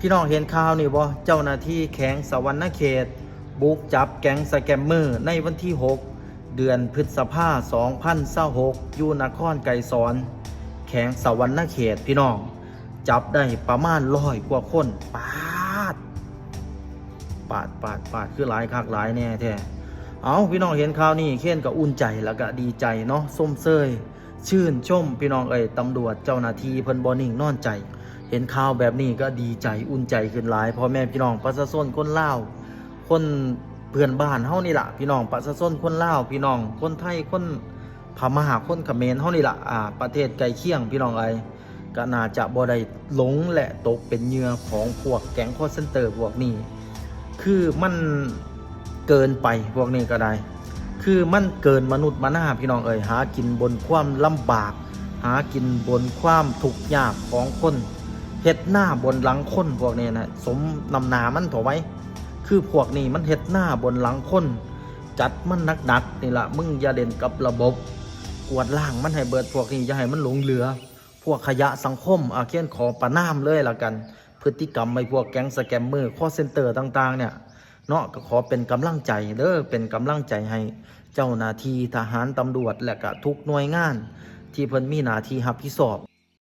พี่น้องเห็นข่าวนี่บ่เจ้าหน้าที่แขวงสะหวรรณเขตบุกจับแก๊งสแกมเมอร์ในวันที่ 6 เดือนพฤษภาคม 2026 อยู่นครไกรสอนแขวงสะหวรรณเขตพี่น้องจับได้ประมาณ100 กว่าคนปาดคือหลายคักหลายแน่แท้เอาพี่น้องเห็นข่าวนี้เค้นก็อุ่นใจแล้วก็ดีใจเนาะส้มเซยชื่นชมพี่น้องตำรวจเจ้าหน้าที่เพิ่นบ่นิ่งนอนใจเห็นข่าวแบบนี้ก็ดีใจอุ่นใจขึ้นหลายพ่อแม่พี่น้องประชาชนคนลาวคนเพื่อนบ้านเฮานี่ล่ะพี่น้องประชาชนคนลาวพี่น้องคนไทยคนพม่าคนเขมรเฮานี่ล่ะประเทศใกล้เคียงพี่น้องก็น่าจะบ่ได้หลงและตกเป็นเหยื่อของพวกแก๊งคอลเซ็นเตอร์พวกนี้คือมันเกินไปพวกนี้ก็ได้คือมันเกินมนุษย์มนาพี่น้องหากินบนความลำบากหากินบนความทุกข์ยากของคนเฮ็ดหน้าบนหลังคนพวกนี้นะสมนำหนามันถอไว้คือพวกนี้มันเฮ็ดหน้าบนหลังคนจัดมันหนักๆนี่ล่ะมึงอย่าเด่นกับระบบกวดล้างมันให้เบิดพวกนี้อย่าให้มันหลงเหลือพวกขยะสังคมเขียนขอประนามเลยละกันพฤติกรรมไอ้พวกแก๊งสแกมเมอร์คอลเซ็นเตอร์ต่างๆเนี่ยเนาะก็ขอเป็นกำลังใจเด้อเป็นกำลังใจให้เจ้าหน้าที่ทหารตำรวจและก็ทุกหน่วยงานที่เพิ่นมีหน้าที่รับผิดชอบ